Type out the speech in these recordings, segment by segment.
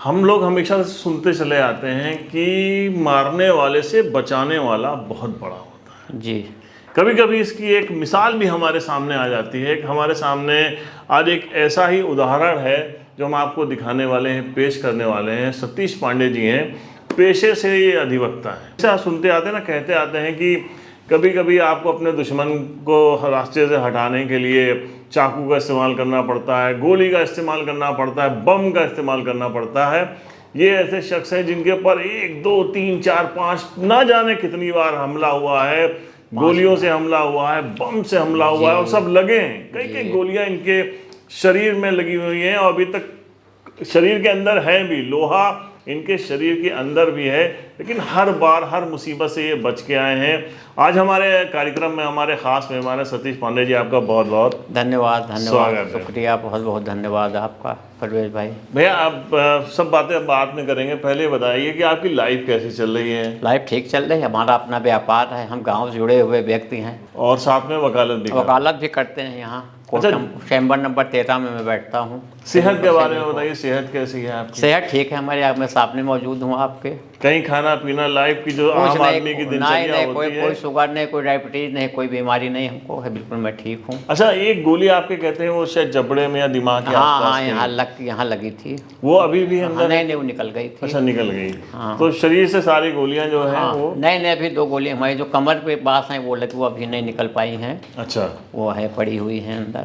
हम लोग हमेशा से सुनते चले आते हैं कि मारने वाले से बचाने वाला बहुत बड़ा होता है। जी। कभी कभी इसकी एक मिसाल भी हमारे सामने आ जाती है कि हमारे सामने आज एक ऐसा ही उदाहरण है जो हम आपको दिखाने वाले हैं, पेश करने वाले हैं। सतीश पांडे जी हैं, पेशे से ये अधिवक्ता हैं। ऐसा सुनते आते हैं ना, कहते आते हैं कि कभी कभी आपको अपने दुश्मन को रास्ते से हटाने के लिए चाकू का इस्तेमाल करना पड़ता है, गोली का इस्तेमाल करना पड़ता है, बम का इस्तेमाल करना पड़ता है। ये ऐसे शख्स हैं जिनके ऊपर 1 2 3 4 5 ना जाने कितनी बार हमला हुआ है, गोलियों से हमला हुआ है, बम से हमला हुआ है, और सब लगे हैं। कई कई गोलियां इनके शरीर में लगी हुई हैं और अभी तक शरीर के अंदर है भी, लोहा इनके शरीर के अंदर भी है, लेकिन हर बार हर मुसीबत से ये बच के आए हैं। आज हमारे कार्यक्रम में हमारे खास मेहमान हैं सतीश पांडे जी, आपका बहुत बहुत धन्यवाद। स्वागत है। शुक्रिया, बहुत बहुत धन्यवाद आपका परवेज भाई। भैया, आप सब बातें बाद में करेंगे, पहले बताइए कि आपकी लाइफ कैसी चल रही है। लाइफ ठीक चल रही है, हमारा अपना व्यापार है, हम गांव से जुड़े हुए व्यक्ति हैं और साथ में वकालत भी वकालत भी करते हैं। यहाँ चैम्बर नंबर 13 में मैं बैठता हूँ। सेहत के बारे में बताइए, सेहत कैसी है आपकी? सेहत ठीक है हमारे, यहाँ मैं सामने मौजूद हूँ आपके। कहीं खाना पीना लाइफ की जो आम आदमी की दिनचर्या होती है? कोई शुगर नहीं, कोई डायबिटीज नहीं, कोई बीमारी नहीं हमको है, बिल्कुल मैं ठीक हूँ। अच्छा, एक गोली आपके कहते हैं वो शायद जबड़े में या दिमाग के आसपास हाँ, यहाँ लगी थी। वो अभी भी अंदर? नहीं, वो निकल गई थी। अच्छा, निकल गई। हाँ। तो शरीर से सारी गोलियां जो हैं वो? नहीं, अभी 2 गोलियां हमारी जो कमर पे पास हैं वो लगी, वो अभी नहीं निकल पाई हैं। अच्छा, वो है पड़ी हुई हैं अंदर।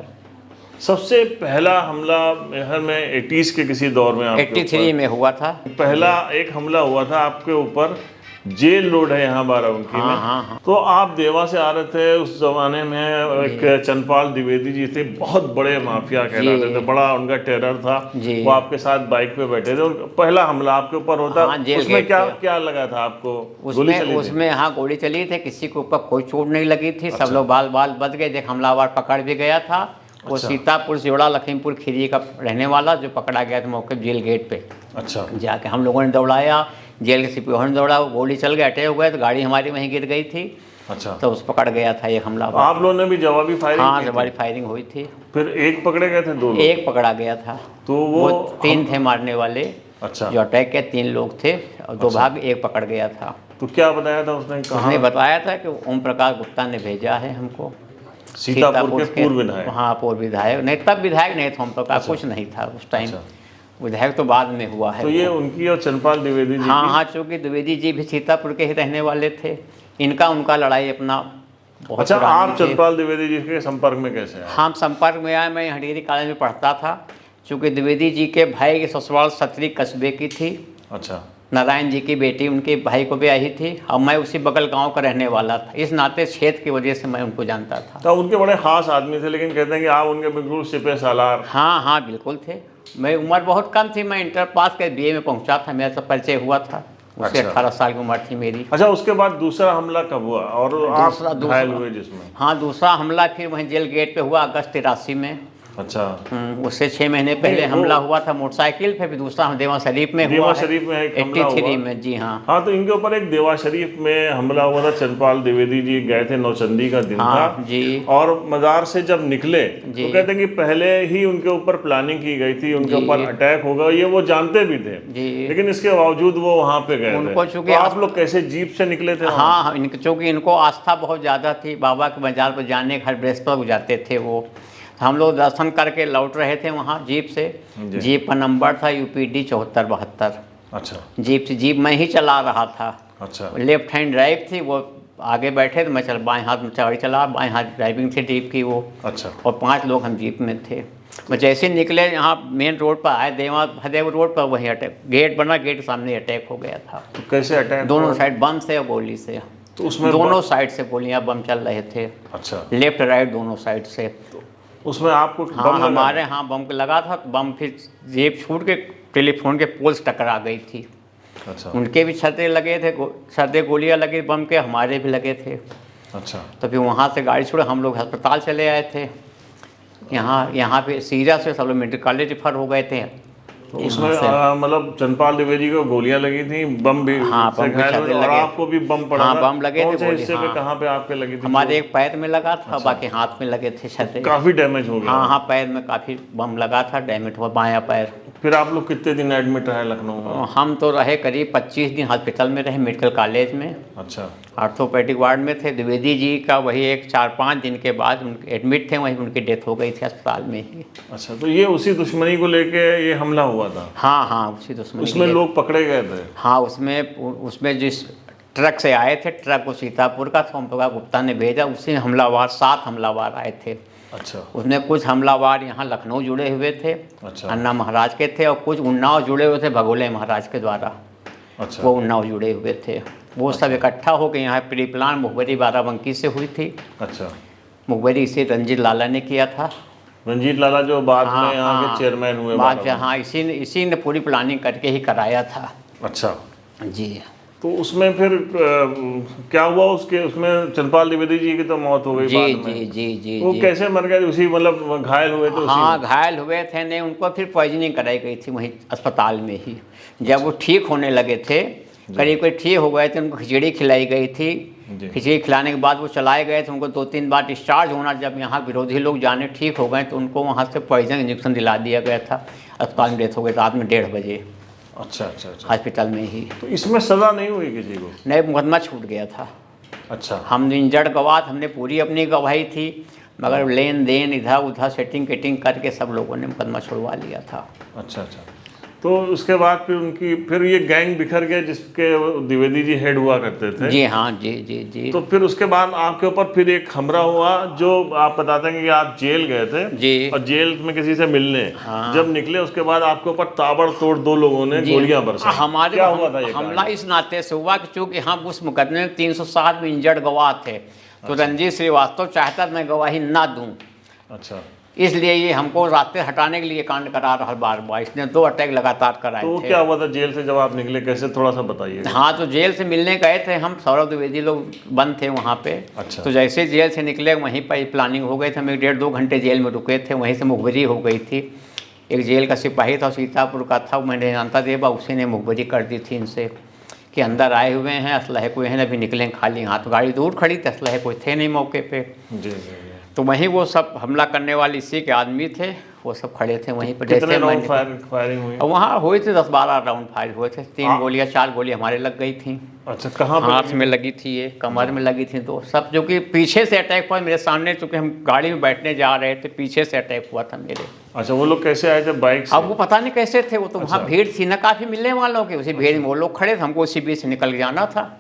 सबसे पहला हमला मेहर में 80s के किसी दौर में, 83 में हुआ था। पहला एक हमला हुआ था आपके ऊपर, जेल रोड है यहाँ बाराबंकी में। हाँ। तो आप देवा से आ रहे थे, उस जमाने में एक चंद्रपाल द्विवेदी जी थे, बहुत बड़े माफिया कहलाते थे, बड़ा उनका टेरर था। वो आपके साथ बाइक पे बैठे थे और पहला हमला आपके ऊपर होता। उसमें क्या लगा था आपको? उसमें हाँ, गोली चली थी, किसी के ऊपर कोई चोट नहीं लगी थी। सब लोग बाल बच गए। एक हमलावर पकड़ भी गया था। वो सीतापुर जोड़ा लखीमपुर खीरी का रहने वाला, जो पकड़ा गया था मौके जेल गेट पे। अच्छा। जाके हम लोगों ने दौड़ाया, जेल के सिपाहियों ने दौड़ा, गोली चल गए, अटैक हो गए, तो गाड़ी हमारी वहीं गिर गई थी। अच्छा। तो उस पकड़ गया था ये हमलावर। आप लोगों ने भी जवाबी फायरिंग? हाँ, जवाबी फायरिंग हुई थी। फिर एक पकड़े गए थे? 2 लोग? एक पकड़ा गया था। तो वो 3 थे मारने वाले। अच्छा। जो अटैक के 3 लोग थे और 2 भाग, एक पकड़ गया था। तो क्या बताया था उसने? उसने बताया था कि ओम प्रकाश गुप्ता ने भेजा है हमको। सीतापुर के पूर्व विधायक? हाँ, पूर्व विधायक नहीं, तब विधायक नहीं था ओम प्रकाश। कुछ नहीं था उस टाइम। विधायक तो बाद में हुआ है। तो ये उनकी और चंद्रपाल द्विवेदी जी? हाँ, चूँकि द्विवेदी जी भी सीतापुर के ही रहने वाले थे। उनका लड़ाई अपना बहुत। अच्छा, आप चंद्रपाल द्विवेदी जी के संपर्क में कैसे आए? हम संपर्क में आए, मैं हटियारी कॉलेज में पढ़ता था। चूँकि द्विवेदी जी के भाई की ससुराल सतरी कस्बे की थी। अच्छा। नारायण जी की बेटी उनके भाई को भी आई थी और मैं उसी बगल गांव का रहने वाला था। इस नाते क्षेत्र की वजह से मैं उनको जानता था। तो उनके बड़े खास आदमी थे, लेकिन कहते हैं कि आप उनके बिल्कुल सिपह सालार। हाँ, बिल्कुल थे। मैं उम्र बहुत कम थी, मैं इंटर पास कर BA में पहुंचा था, मेरा सब परिचय हुआ था। उससे 18 साल की उम्र थी मेरी। अच्छा, उसके बाद दूसरा हमला कब हुआ और आप घायल हुए जिसमें? हाँ, दूसरा हमला फिर वहीं जेल गेट पे हुआ अगस्त 83 में। अच्छा। उससे 6 महीने पहले हमला हुआ था मोटरसाइकिल पे। फिर दूसरा देवा शरीफ में हुआ। देवा शरीफ में एक हमला 83 में। जी हाँ। तो इनके ऊपर एक देवा शरीफ में हमला हुआ था। चंद्रपाल द्विवेदी जी गए थे, नौचंदी का दिन था जी। और मजार से जब निकले तो कहते हैं कि पहले ही उनके ऊपर प्लानिंग की गई थी, उनके ऊपर अटैक होगा, ये वो जानते भी थे। लेकिन इसके बावजूद वो वहाँ पे गए थे। तो आप लोग कैसे जीप से निकले थे? हाँ, चूँकि इनको आस्था बहुत ज़्यादा थी, बाबा के मजार पर जाने हर बृहस्पति जाते थे वो। हम लोग दर्शन करके लौट रहे थे वहाँ जीप से। जीप का नंबर था UPD 7472। अच्छा। जीप मैं ही चला रहा था। अच्छा। लेफ्ट हैंड ड्राइव थी, वो आगे बैठे थे, मैं बाएं हाथ में चाबी चला, बाएं हाथ ड्राइविंग थी जीप की वो। अच्छा। और 5 लोग हम जीप में थे। मैं जैसे निकले यहाँ मेन रोड पर आए, देवा रोड पर, वहीं अटैक, गेट बना, गेट के सामने अटैक हो गया था। तो कैसे अटैक? दोनों साइड बम से और गोली से। तो उसमें दोनों साइड से गोलियाँ बम चल रहे थे। अच्छा। लेफ्ट राइट दोनों साइड से। उसमें आपको हाँ, हमारे बम लगा था। बम फिर जेब छूट के टेलीफोन के पोल से टकरा गई थी। अच्छा। उनके भी छते लगे थे, छते गोलियां लगी बम के, हमारे भी लगे थे। अच्छा। तो फिर वहाँ से गाड़ी छोड़े, हम लोग अस्पताल चले आए थे। यहाँ पे सीरियस से सब लोग मेडिकल कॉलेज रेफर हो गए थे। तो उसमें यहाँ से मतलब चंद्रपाल द्विवेदी को गोलियां लगी थी, बम भी हाँ, से बम के घायल हुए छर्रे और लगे। आपको भी बम पड़ा हाँ, था। बम लगे कौन थे, से गोली, हिस्से पे, हाँ। कहाँ पे आपके लगी थी हमारे चोट? एक पैर में लगा था, बाकी हाथ में लगे थे छर्रे। काफी डैमेज हो गया? हाँ हाँ, पैर में काफ़ी बम लगा था, डैमेज हुआ बायां पैर। फिर आप लोग कितने दिन एडमिट रहे लखनऊ में? हम तो रहे करीब 25 दिन हॉस्पिटल में रहे, मेडिकल कॉलेज में, अच्छा ऑर्थोपेडिक वार्ड में थे। द्विवेदी जी का वही एक 4-5 दिन के बाद उनके एडमिट थे, वहीं उनकी डेथ हो गई थी अस्पताल में ही। अच्छा, तो ये उसी दुश्मनी को लेके ये हमला हुआ था? हाँ हाँ, उसी दुश्मनी उसमें के लिए। लोग पकड़े गए थे? हाँ, उसमें जिस ट्रक से आए थे, ट्रक वो सीतापुर का सोम प्रकाश गुप्ता ने भेजा, उसी हमलावर 7 हमलावर आए थे। अच्छा उसमें कुछ हमलावर यहाँ लखनऊ जुड़े हुए थे, अच्छा अन्ना महाराज के थे, और कुछ उन्नाव जुड़े हुए थे भगोले महाराज के द्वारा, अच्छा वो उन्नाव जुड़े हुए थे। वो सब इकट्ठा होकर यहाँ प्री प्लान मुखबरी बाराबंकी से हुई थी। अच्छा। मुखबरी इसे रंजीत लाला ने किया था। रंजीत लाला जो बाद हाँ, में यहाँ हाँ, के चेयरमैन हुए बाद बाराबंकी। हाँ, इसी ने पूरी प्लानिंग करके ही कराया था। अच्छा, जी। तो उसमें फिर क्या हुआ उसमें चंद्रपाल द्विवेदी जी की तो मौत हो गई जी बाद में। जी जी जी वो जी। कैसे मर गए? उसी मतलब घायल हुए थे उसी हाँ, में? घायल हुए थे, नहीं उनको फिर पॉइजनिंग कराई गई थी वहीं अस्पताल में ही। जब वो ठीक होने लगे थे, करीब करीब ठीक हो गए थे, उनको खिचड़ी खिलाई गई थी। जी। खिचड़ी खिलाने के बाद वो चलाए गए थे, उनको 2-3 बार डिस्चार्ज होना, जब यहाँ विरोधी लोग जाने ठीक हो गए तो उनको वहाँ से पॉइजन इंजेक्शन दिला दिया गया था। अस्पताल में डेथ हो गई रात में 1:30 बजे अच्छा अच्छा अच्छा। हॉस्पिटल में ही। तो इसमें सजा नहीं हुई किसी को? नहीं, मुकदमा छूट गया था। अच्छा हम इंजर्ड गवाह, हमने पूरी अपनी गवाही थी, मगर लेन देन इधर उधर सेटिंग केटिंग करके सब लोगों ने मुकदमा छुड़वा लिया था। अच्छा अच्छा। तो उसके बाद फिर ये गैंग बिखर गया जिसके द्विवेदी जी हेड हुआ करते थे? जी हाँ, जी जी जी। तो फिर उसके बाद आपके ऊपर फिर एक हमला हुआ, जो आप बताते हैं कि आप जेल गए थे जी। और जेल में किसी से मिलने हाँ। जब निकले उसके बाद आपके ऊपर ताबड़तोड़ 2 लोगों ने गोलियां बरसाई। हमारे क्या हुआ था ये हमला कांड? इस नाते से हुआ कि चूंकि हम उस मुकदमे में 307 में इंजर्ड गवाह थे, तो रणजीत श्रीवास्तव चाहता मैं गवाही ना दूं, अच्छा। इसलिए ये हमको रास्ते हटाने के लिए कांड करा रहा बार बार। इसने 2 अटैक लगातार कराए तो थे। क्या हुआ था जेल से जब आप निकले, कैसे, थोड़ा सा बताइए। हाँ, तो जेल से मिलने गए थे हम, सौरभ द्विवेदी लोग बंद थे वहाँ पे। अच्छा। तो जैसे जेल से निकले वहीं पर प्लानिंग हो गई थी, हम 1-1.5-2 घंटे जेल में रुके थे, वहीं से मुखबरी हो गई थी। एक जेल का सिपाही था, सीतापुर का था, मैंने जानता देवा, उसी ने मुखबरी कर दी थी इनसे कि अंदर आए हुए हैं, असलहे कोई है, अभी निकलें खाली हाथ। गाड़ी दूर खड़ी थी, असलहे कोई थे नहीं मौके पे। जी जी। तो वहीं वो सब हमला करने वाले इसी के आदमी थे, वो सब खड़े थे वहीं पर। कितने जैसे राउंड मैंने फायरिंग हुई? और वहाँ हुए थे 10-12 राउंड फायर हुए थे। 3 गोलियाँ 4 गोली हमारे लग गई थी। अच्छा, कहाँ पे हाथ में लगी थी, ये कमर में लगी थी 2 सब, जो कि पीछे से अटैक हुआ मेरे सामने, चूँकि हम गाड़ी में बैठने जा रहे थे, पीछे से अटैक हुआ था मेरे। अच्छा, वो लोग कैसे आए थे? बाइक से? अब वो पता नहीं कैसे थे, वो तो वहाँ अच्छा। भीड़ थी ना काफ़ी मिलने वालों की, उसी भीड़ में वो लोग खड़े थे, हमको उसी बीच से निकल जाना था।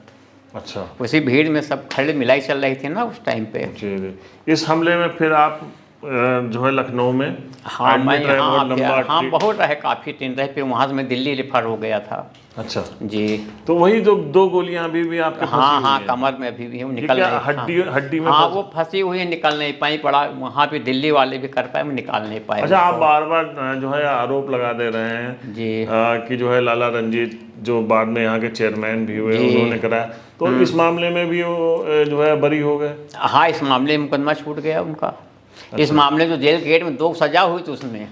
अच्छा। उसी भीड़ में सब खड़े मिलाई चल रही थी ना उस टाइम पे। जी जी। इस हमले में फिर आप जो है लखनऊ में हाँ, मैं एडमिट रहे, यहाँ बहुत लंबा हाँ बहुत रहे, काफ़ी दिन रहे, फिर वहाँ से मैं दिल्ली रेफर हो गया था। अच्छा। जी। तो वही जो 2 गोलियां अभी भी आपके फंसी हाँ हुई हाँ, हैं? कमर में अभी भी वो ये निकल क्या नहीं। हड्डी में हाँ, फंस- वो फंसी हुई है, निकल नहीं पाई, पड़ा वहाँ पे दिल्ली वाले भी कर पाए, मैं निकाल नहीं पाए अच्छा, आप उसको। बार बार जो है आरोप लगा दे रहे हैं जी कि जो है लाला रंजीत जो बाद में यहाँ के चेयरमैन भी हुए जी। उन्होंने कराया, तो इस मामले में भी वो जो है बरी हो गए? हाँ, इस मामले में मुकदमा छूट गया उनका। इस मामले में जो जेल गेट में 2 सजा हुई थी उसमें,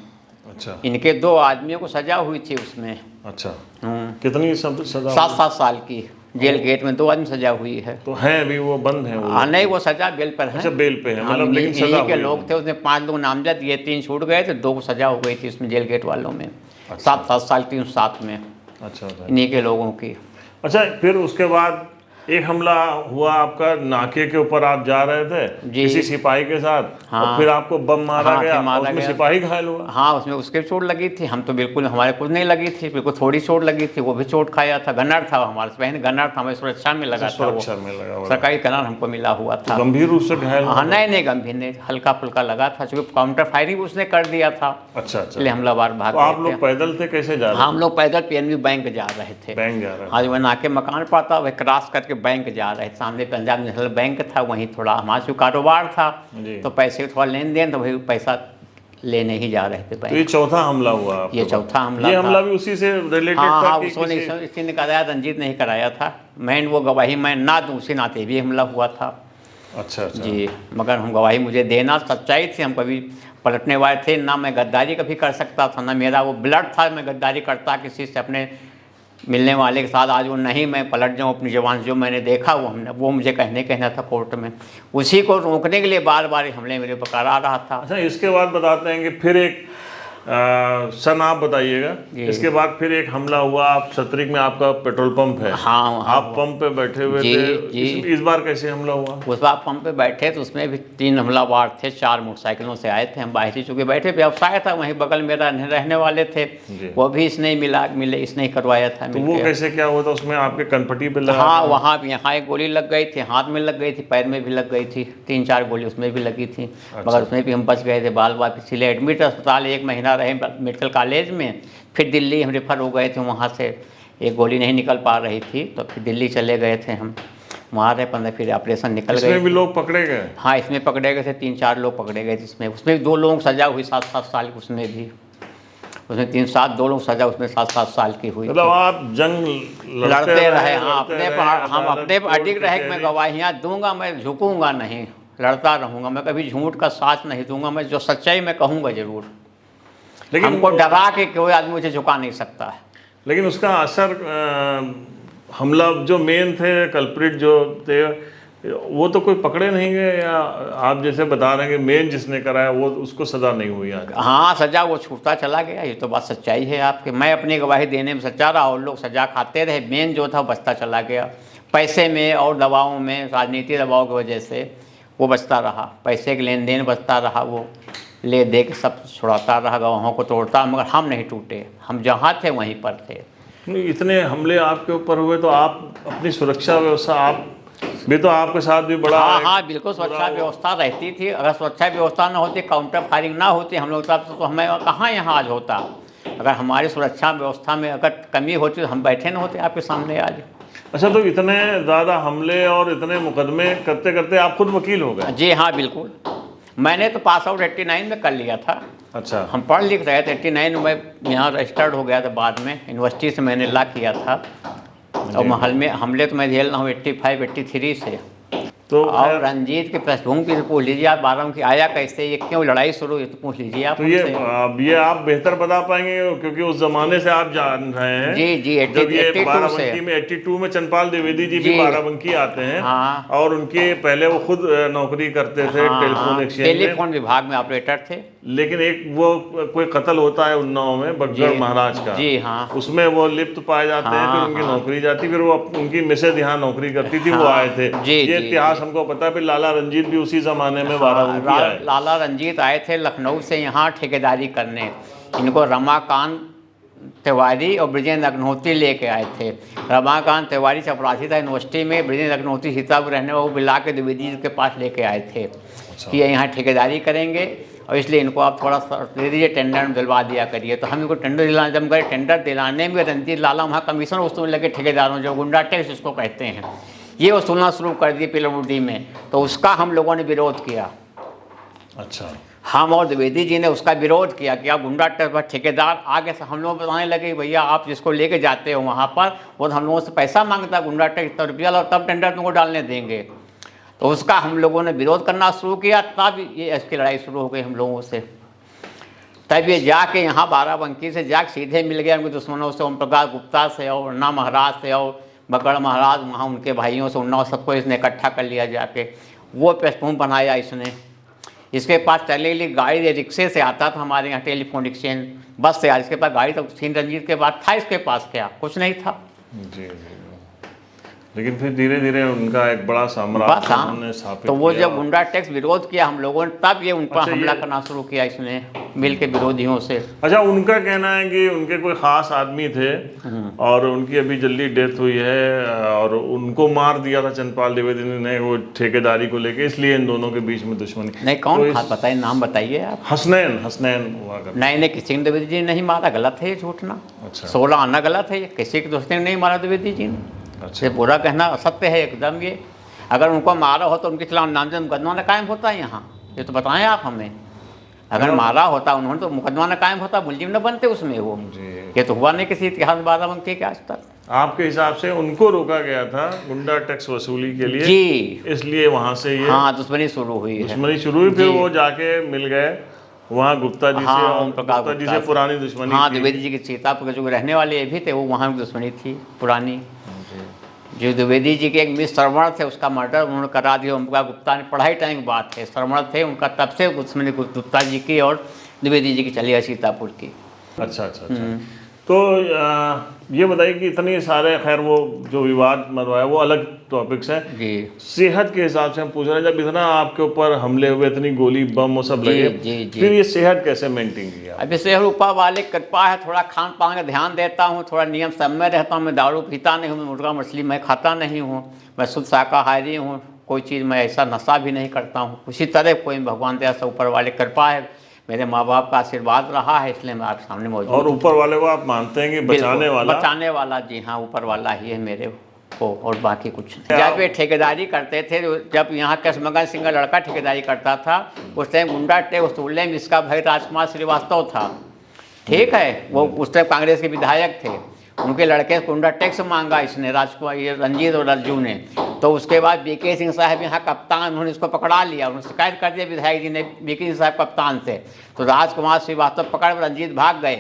अच्छा इनके 2 आदमियों को सजा हुई थी उसमें। अच्छा। कितनी सजा? 7-7 साल की जेल गेट में 2 आदमी सजा हुई है। तो हैं अभी वो बंद हैं वो हाँ, लोग? नहीं, वो सजा बेल पर है। अच्छा, बेल पे है, हाँ, मतलब लेकिन सजा इन्हीं के हुई लोग है। थे, उसमें 5 लोग नामजद, ये 3 छूट गए थे, 2 को सजा हो गई थी उसमें जेल गेट वालों में। 7-7 साल 307 में अच्छा अच्छा। इन्हीं के लोगों की। अच्छा, फिर उसके बाद एक हमला हुआ आपका, नाके के ऊपर आप जा रहे थे जी। किसी सिपाही के साथ, हाँ। और फिर आपको बम मारा हाँ, गया फिर मारा और उसमें गया। सिपाही घायल हुआ? हाँ, उसमें उसके भी चोट लगी थी, हम तो बिल्कुल, हमारे कुछ नहीं लगी थी, बिल्कुल थोड़ी चोट लगी थी, वो भी चोट खाया था। गनर था हमारे बहन, गनर था, हमें सुरक्षा में लगा था वो, सुरक्षा में लगा हुआ? सरकारी गनर हमको मिला हुआ था। गंभीर रूप से घायल हुआ? हाँ, नहीं गंभीर नहीं, हल्का फुल्का लगा था, चूँकि काउंटर फायरिंग उसने कर दिया था, अच्छा अच्छा। इसलिए हमलावर भाग तो आप गए लोग थे। पैदल थे, कैसे जा रहे हम लोग पैदल पीएनबी बैंक जा रहे थे। बैंक जा रहे आज वह नाके मकान पाता, वह क्रॉस करके बैंक जा रहे थे, सामने पंजाब नेशनल बैंक था, वहीं थोड़ा हमारा जो कारोबार था, जी। तो पैसे थोड़ा लेन देन, तो वही पैसा लेने ही जा रहे थे तो ये बैंक। चौथा हमला हुआ आपके ये पास? चौथा हमला ये था। हमला भी उसी से रिलेटेड हाँ था हाँ, कि उसने किसी- इसी ने कराया, रंजीत नहीं कराया था। मैं वो गवाही मैं ना दूँ, उसी नाते भी हमला हुआ था। अच्छा अच्छा। जी, मगर हम गवाही मुझे देना, सच्चाई थी, हम कभी पलटने वाले थे, ना मैं गद्दारी कभी कर सकता था, ना मेरा वो ब्लड था मैं गद्दारी करता किसी से अपने मिलने वाले के साथ। आज वो नहीं मैं पलट जाऊँ अपनी ज़बान से, जो मैंने देखा वो मुझे कहना था कोर्ट में। उसी को रोकने के लिए बार बार हमले मेरे ऊपर करा रहा था। अच्छा, इसके बाद बताते हैं कि फिर एक सन आप बताइएगा, इसके बाद फिर एक हमला हुआ। आप सतरिक में आपका पेट्रोल पंप है, हाँ, आप पंप पे बैठे हुए थे। जी। इस बार कैसे हमला हुआ? उस बार पंप पे बैठे तो उसमें भी 3 हमलावर थे, 4 मोटरसाइकिलों से आए थे। हम बाहरी चूँकि बैठे व्यवसाय था वहीं बगल में रहने वाले थे, वो भी इसने इसने ही करवाया था। तो वो कैसे क्या हुआ था? उसमें आपके कनपटी पे लगा? हाँ, वहाँ भी यहाँ एक गोली लग गई थी, हाथ में लग गई थी, पैर में भी लग गई थी, 3-4 गोली उसमें भी लगी थी। मगर उसमें भी हम बच गए थे बाल बाल। इसलिए एडमिट अस्पताल 1 महीना रहे मेडिकल कॉलेज में। फिर दिल्ली हम रेफर हो गए थे, वहाँ से एक गोली नहीं निकल पा रही थी तो फिर दिल्ली चले गए थे हम। वहाँ रहे 15, फिर ऑपरेशन निकल गए। इसमें भी लोग पकड़े गए? हाँ, इसमें पकड़े गए थे, 3-4 लोग पकड़े गए थे इसमें। उसमें भी 2 लोगों को सजा हुई 7-7 साल की। उसमें 2 लोग सजा उसमें 7-7 साल की हुई। मतलब आप जंग लड़ते रहे। हाँ, हम अपने पर अडिग रहे कि मैं गवाहियाँ दूंगा, मैं झुकूंगा नहीं, लड़ता रहूंगा, मैं कभी झूठ का साथ नहीं दूंगा, मैं जो सच्चाई मैं कहूँगा जरूर। लेकिन हमको डरा के कोई आदमी मुझे झुका नहीं सकता है। लेकिन उसका असर हमला जो मेन थे कल्प्रिट जो थे वो तो कोई पकड़े नहीं गए, या आप जैसे बता रहे हैं कि मेन जिसने कराया वो उसको सज़ा नहीं हुई आज? हाँ, सज़ा वो छूटता चला गया, ये तो बात सच्चाई है आपके। मैं अपनी गवाही देने में सच्चा रहा और लोग सज़ा खाते रहे। मेन जो था बचता चला गया, पैसे में और दबावों में, राजनीति दबाव की वजह से वो बचता रहा। पैसे के लेन देन बचता रहा, वो ले दे के सब छुड़ाता रहा, गवाहों को तोड़ता, मगर हम नहीं टूटे। हम जहाँ थे वहीं पर थे। इतने हमले आपके ऊपर हुए तो आप अपनी सुरक्षा व्यवस्था, आप भी तो आपके साथ भी बड़ा हाँ, बिल्कुल सुरक्षा व्यवस्था रहती थी। अगर सुरक्षा व्यवस्था ना होती, काउंटर फायरिंग ना होती हम लोग तब तो हमें कहाँ यहाँ आज होता। अगर हमारी सुरक्षा व्यवस्था में अगर कमी होती तो हम बैठे ना होते आपके सामने आज। अच्छा, तो इतने ज़्यादा हमले और इतने मुकदमे करते करते आप खुद वकील हो गए? जी हाँ, बिल्कुल। मैंने तो पास आउट 89 में कर लिया था। अच्छा। हम पढ़ लिख रहे थे 89 में, यहाँ रजिस्टर्ड हो गया था। बाद में यूनिवर्सिटी से मैंने लॉ किया था। और महल में हमले तो मैं झेल रहा हूँ 85-83 से। तो और रंजीत की पृष्ठभूमि की पूछ लीजिए आप, 12 की आया कैसे, ये क्यों लड़ाई शुरू हुई, तो पूछ लीजिए आप। तो ये आप बेहतर बता पाएंगे क्योंकि उस जमाने से आप जान रहे हैं। जी, जब ये बाराबंकी में 82 में चंद्रपाल द्विवेदी जी भी बाराबंकी आते हैं। हाँ। और उनके पहले वो खुद नौकरी करते थे टेलीफोन एक्सचेंज में, टेलीफोन विभाग में ऑपरेटर थे। लेकिन एक वो कोई कत्ल होता है उन्नाव में बगड़ महाराज का। जी हाँ। उसमें वो लिप्त पाए जाते हैं, फिर उनकी नौकरी जाती, फिर वो उनकी मिसेज यहाँ नौकरी करती थी, वो आए थे। ये इतिहास हमको पता है। फिर लाला रंजीत भी उसी जमाने में बाराबंकी आए। लाला रंजीत आए थे लखनऊ से यहाँ ठेकेदारी करने। इनको रमाकांत तिवारी और ब्रिजेंद्र अग्निहोत्री लेके आए थे। रमाकांत तिवारी चपरासी था यूनिवर्सिटी में, ब्रिजेंद्र अग्निहोत्री सीतापुर रहने वो मिला के द्विवेदी जी के पास लेके आए थे कि यहाँ ठेकेदारी करेंगे और इसलिए इनको आप थोड़ा दे दीजिए, टेंडर में दिलवा दिया करिए। तो हम इनको टेंडर दिलाने जब गए, टेंडर दिलाने में रंजीत लाला वहाँ कमीशन वसूलने लगे ठेकेदारों, जो गुंडा टैक्स उसको कहते हैं, ये वसूलना शुरू कर दिए पीडब्ल्यूडी में। तो उसका हम लोगों ने विरोध किया। अच्छा। हम और द्विवेदी जी ने उसका विरोध किया कि आप गुंडा टैक्स पर ठेकेदार आगे से हम लोग बताने लगे भैया आप जिसको लेके जाते हो वहाँ पर वो हम लोगों से पैसा मांगता है, गुंडा टैक्स इतना रुपया लो तब टेंडर तुमको डालने देंगे। तो उसका हम लोगों ने विरोध करना शुरू किया, तब ये इसकी लड़ाई शुरू हो गई हम लोगों से। तब ये जाके यहाँ बाराबंकी से जाके सीधे मिल गया उनके दुश्मनों से, ओम प्रकाश गुप्ता से और अन्ना महाराज से और बगड़ महाराज, वहाँ उनके भाइयों से, उन्ना सबको इसने इकट्ठा कर लिया जाके। वो पृष्ठभूमि बनाया इसने। इसके पास चलेली गाड़ी रिक्शे से आता था हमारे यहाँ टेलीफोन एक्सचेंज, बस से। इसके पास गाड़ी तो थी रंजीत के बाद, था इसके पास क्या, कुछ नहीं था। जी। लेकिन फिर धीरे धीरे उनका एक बड़ा साम्राज्य उन्होंने स्थापित तो वो जब गुंडा टैक्स विरोध किया हम लोगों ने, तब ये उन पर हमला करना शुरू किया इसने मिल के विरोधियों से। अच्छा, उनका कहना है कि उनके कोई खास आदमी थे और उनकी अभी जल्दी डेथ हुई है और उनको मार दिया था चंद्रपाल द्विवेदी ने वो ठेकेदारी को लेके, इसलिए इन दोनों के बीच में दुश्मनी। नहीं, कौन खास बताइए, नाम बताइए आप। हसनैन हुआ करता। नहीं, किसी ने द्विवेदी जी नहीं मारा, गलत है ये, झूठना। अच्छा। 16 आना गलत है, किसी के दोस्त ने नहीं मारा द्विवेदी जी ने। अच्छा। ये बुरा कहना असत्य है एकदम। ये अगर उनको मारा हो तो उनके खिलाफ नामजद मुकदमा न कायम होता है यहाँ, ये तो बताएं आप हमें। अगर मारा होता उन्होंने तो मुकदमा न कायम होता, मुलजिम न बनते उसमें वो। ये तो हुआ नहीं किसी इतिहास बाराबंकी के आज तक। आपके हिसाब से उनको रोका गया था गुंडा टैक्स वसूली के लिए जी, इसलिए वहाँ से ये हाँ दुश्मनी शुरू हुई है। दुश्मनी शुरू हुई, फिर वो जाके मिल गए वहाँ गुप्ता जी से, हाँ, और ओम प्रकाश गुप्ता जी गुप्ता से पुरानी दुश्मनी हाँ, थी। द्विवेदी जी के सीतापुर के जो रहने वाले ये भी थे, वो वहाँ की दुश्मनी थी पुरानी। जो द्विवेदी जी के एक मिस श्रवण थे, उसका मर्डर उन्होंने करा दिया ओम प्रकाश गुप्ता ने, पढ़ाई टाइम की बात है। श्रवण थे उनका, तब से दुश्मनी गुप्ता जी की और द्विवेदी जी की चली है सीतापुर की। अच्छा अच्छा अच्छा। तो ये बताइए कि इतने सारे, खैर वो जो विवाद मरवाया वो अलग टॉपिक्स हैं। जी सेहत के हिसाब से हम पूछ रहे हैं, जब इतना आपके ऊपर हमले हुए, इतनी गोली बम वो सब जी लगे, जी जी। फिर ये सेहत कैसे मेंटेन की आप? अभी से ऊपर वाले कृपा है, थोड़ा खान पान का ध्यान देता हूँ, थोड़ा नियम सब में रहता हूँ। मैं दारू पीता नहीं हूँ, मैं मुर्गा मछली मैं खाता नहीं हूँ, मैं शुद्ध शाकाहारी हूँ, कोई चीज़ मैं ऐसा नशा भी नहीं करता हूँ। उसी तरह कोई भगवान दया से ऊपर वाले कृपा है, मेरे माँ बाप का आशीर्वाद रहा है, इसलिए मैं आपके सामने मौजूद और हूँ। ऊपर वाले को आप मानते हैं कि बचाने बिल्कुल, वाला? बचाने वाला, जी हाँ, ऊपर वाला ही है मेरे को, और बाकी कुछ नहीं। जब ये ठेकेदारी करते थे, जब यहाँ कसमगन सिंह का लड़का ठेकेदारी करता था, उस टाइम गुंडा वसूलने में इसका भाई राजकुमार श्रीवास्तव था, ठीक है, वो उस टाइम कांग्रेस के विधायक थे। उनके लड़के से गुंडा टैक्स मांगा इसने, राजकुमार, ये रंजीत और रज्जू ने। तो उसके बाद बीके सिंह साहब यहाँ कप्तान, उन्होंने इसको पकड़ा लिया, उन्होंने शिकायत कर दिया विधायक जी ने बीके सिंह साहब कप्तान से। तो राजकुमार श्रीवास्तव पकड़ रंजीत भाग गए।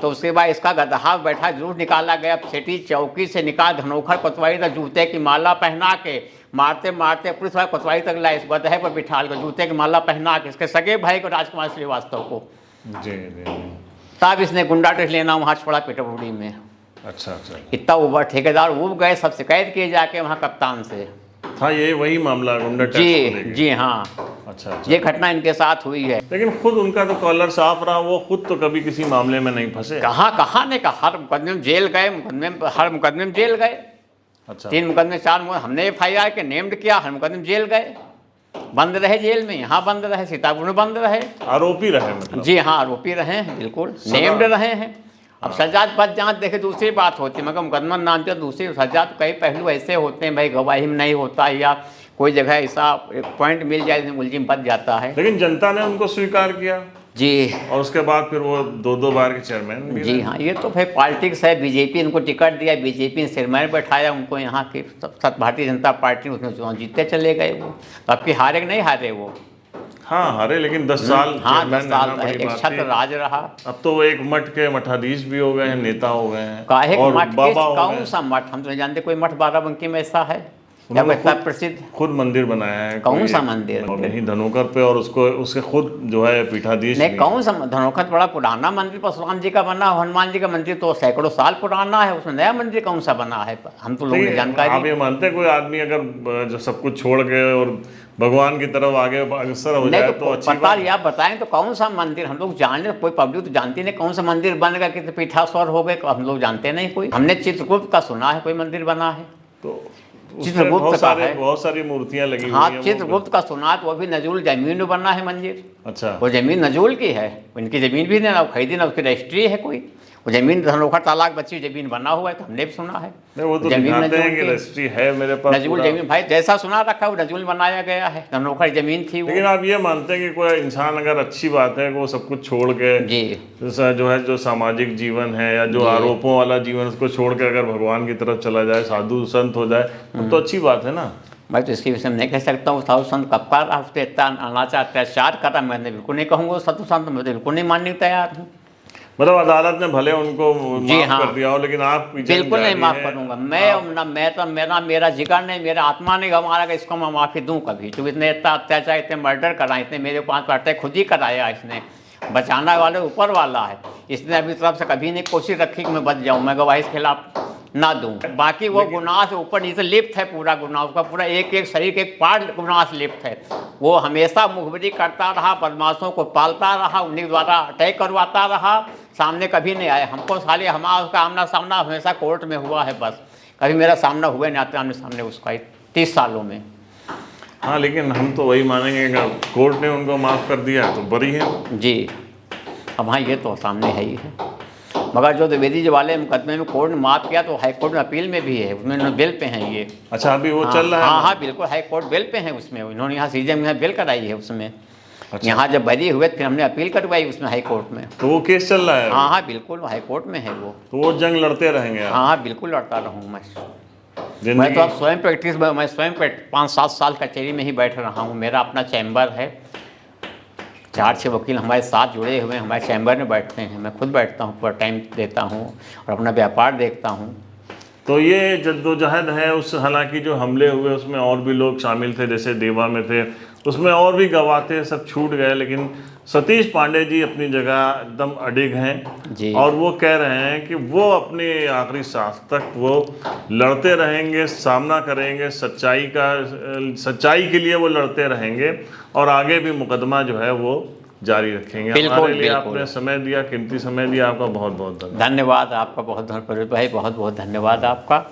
तो उसके बाद इसका गदहा बैठा जरूर निकाला गया, सेठी चौकी से निकाल धनोखर कोतवाली तक जूते की माला पहना के, मारते मारते पुलिस वाले कोतवाली तक लाए, इस गदहे पर बिठा कर जूते की माला पहना के, इसके सगे भाई को राजकुमार श्रीवास्तव को। जी जी। तब इसने गुंडा टेस्ट लेना वहाँ छोड़ा पेटरपुरी में। अच्छा अच्छा। इतना ऊबर ठेकेदार उब गए, सब शिकायत किए जाके वहाँ कप्तान से। हाँ, ये वही मामला गुंडा टैक्स को जी लेके। जी हाँ, अच्छा अच्छा। ये घटना इनके साथ हुई है। लेकिन खुद उनका तो कॉलर साफ रहा, वो खुद तो कभी किसी मामले में नहीं फंसे। कहाँ ने कहा, हर मुकदमे में जेल गए, हर मुकदमे में जेल गए। अच्छा। 3 मुकदमे 4 मुकदमे हमने FIR के नेम्ड किया, हर मुकदमे में जेल गए, बंद रहे जेल में, यहाँ बंद रहे, सीतापुर में बंद रहे। आरोपी रहे मतलब? जी हाँ, आरोपी रहे हैं, बिल्कुल नेम्ड रहे हैं। अब सजा बच जांच देखे दूसरी बात होती है, मगर मुकदमा नाम दिया दूसरी। सजा तो कई पहलू ऐसे होते हैं भाई, गवाही में नहीं होता, या कोई जगह ऐसा पॉइंट मिल जाए जिसमें मुलजिम बच जाता है। लेकिन जनता ने उनको स्वीकार किया जी, और उसके बाद फिर वो 2-2 बार के चेयरमैन भी जी रहे। हाँ, ये तो भाई पॉलिटिक्स है। बीजेपी इनको टिकट दिया, बीजेपी ने सिरमैन बैठाया उनको, यहाँ की भारतीय जनता पार्टी ने उसमें चुनाव जीतते चले गए वो। तो अब की हारे कि नहीं हारे वो? हाँ हारे, लेकिन 10 साल हाँ, 10 चेयरमैन साल रहना बड़ी एक बात छत्र थी। राज रहा। अब तो वो एक मठ के मठाधीश भी हो गए हैं, नेता हो गए हैं, काहे और मठ, बाबा हो कौन गए। सा मठ? हम तो नहीं जानते कोई मठ बाराबंकी में ऐसा है या उन्होंने इतना प्रसिद्ध। खुद मंदिर बनाया है। कौन कोई सा एक- मंदिर? और यहीं धनोकर पे, और उसको उसके खुद जो है पीठाधीश नहीं, भी कौन सा धनोखत बड़ा पुराना मंदिर परशुराम जी का बना, हनुमान जी का मंदिर तो सैकड़ों साल पुराना है, उसमें नया मंदिर कौन सा बना है? हम तो लोगों ने नहीं, आप जानकारी। ये मानते हैं कोई आदमी अगर जो सब कुछ छोड़ के और भगवान की तरफ आगे अग्रसर हो जाए नहीं तो तो अच्छी पता बात। या बताएं तो कौन सा मंदिर हम लोग जान, कोई पब्लिक तो जानती नहीं कौन सा मंदिर बन गया, कितने पीठास्वर हो गए, हम लोग जानते नहीं कोई। हमने चित्रगुप्त का सुना है कोई मंदिर बना है, तो उसमें चित्रगुप्त का है। बहुत सारी मूर्तियां लगी हुई हाँ, हैं वो। चित्रगुप्त का सुना है, तो वो भी नजूल जमीन में बना है मंदिर। अच्छा। वो जमीन नजूल की है, उनकी जमीन भी नहीं, ना खरीदी ना उसकी रजिस्ट्री है कोई। वो जमीन धनोखर तालाब बच्ची जमीन बना हुआ है, तो हमने भी सुना है। नहीं, वो तो जमीन दिखाते नजूल हैं कि की। रजिस्ट्री है मेरे पास नजूल पूरा। जमीन भाई जैसा सुना रखा है वो नजूल बनाया गया है, धनोखर जमीन थी वो। लेकिन आप ये मानते हैं कि कोई इंसान अगर, अच्छी बात है कि वो सब कुछ छोड़ के जी जो है, जो सामाजिक जीवन है या जो जी। आरोपों वाला जीवन, उसको छोड़ के अगर भगवान की तरफ चला जाए, साधु संत हो जाए, तो अच्छी बात है ना? मैं तो इसके विषय में नहीं कह सकता हूँ साधु संत कब का रहा, उस पर इतना अनाचार अत्याचार करा, मैं बिल्कुल नहीं कहूँगा साधु संत, मैं तो बिल्कुल नहीं मानने को तैयार हूँ। मतलब अदालत ने भले उनको जी माफ हाँ। कर दिया हो, लेकिन आप पीछे बिल्कुल नहीं जारी माफ है। करूँगा मैं, ना मैं तो मेरा जिगर नहीं, मेरा आत्मा नहीं गंवा रहा, इसको मैं माफ़ी दूँ कभी? तो इतने इतना अत्याचार, इतने मर्डर कराए, इतने मेरे 5 अटैक खुद ही कराया इसने, बचाना वाले ऊपर वाला है। इसने अभी तरफ से कभी नहीं कोशिश रखी कि मैं बच जाऊँ, मैं गवाही के खिलाफ ना दूँ। बाकी वो गुनाह से ऊपर नीचे लिप्त है, पूरा गुनाह उसका, पूरा एक एक शरीर के एक पार्ट गुनाह से लिप्त है। वो हमेशा मुखबिरी करता रहा, बदमाशों को पालता रहा, उन्हीं द्वारा अटैक करवाता रहा, सामने कभी नहीं आया। हमको साले हमारा उसका आमना सामना हमेशा कोर्ट में हुआ है, बस कभी मेरा सामना हुआ नहीं आते आमने सामने उसका 30 सालों में। हाँ, लेकिन हम तो वही मानेंगे कि कोर्ट ने उनको माफ कर दिया तो बरी है जी। अब हाँ, ये तो सामने है ही है, मगर जो द्विवेदी जी वाले मुकदमे में कोर्ट ने माफ़ किया तो हाई कोर्ट में अपील में भी है, उसमें बेल पे हैं ये। अच्छा, अभी वो हाँ, चल रहा है? हाँ हाँ बिल्कुल, हाई कोर्ट बेल पे हैं उसमें, उन्होंने यहाँ सीजन में बेल कराई है उसमें। अच्छा। यहाँ जब बरी हुए फिर हमने अपील करवाई उसमें हाई कोर्ट में। तो वो केस चल रहा है? हाँ हाँ बिल्कुल, हाई कोर्ट में है वो। तो वो जंग लड़ते रहेंगे आप? हाँ हाँ बिल्कुल लड़ता रहूँ मैं जिंदगी? तो अब स्वयं प्रैक्टिस, मैं स्वयं 5-7 साल कचहरी में ही बैठ रहा हूँ, मेरा अपना चैम्बर है। 4-6 वकील हमारे साथ जुड़े हुए हैं, हमारे चैम्बर में बैठते हैं, मैं खुद बैठता हूँ, पूरा टाइम देता हूँ और अपना व्यापार देखता हूँ। तो ये जद्दोजहद है उस, हालांकि जो हमले हुए उसमें और भी लोग शामिल थे, जैसे देवा में थे, उसमें और भी गवाह थे, सब छूट गए, लेकिन सतीश पांडे जी अपनी जगह एकदम अडिग हैं जी। और वो कह रहे हैं कि वो अपने आखिरी सांस तक वो लड़ते रहेंगे, सामना करेंगे, सच्चाई के लिए वो लड़ते रहेंगे और आगे भी मुकदमा जो है वो जारी रखेंगे। बिल्कुल, हमारे लिए बिल्कुल। आपने समय दिया, कीमती समय दिया, आपका बहुत बहुत धन्यवाद। धन्यवाद आपका, बहुत बहुत भाई, बहुत बहुत धन्यवाद आपका।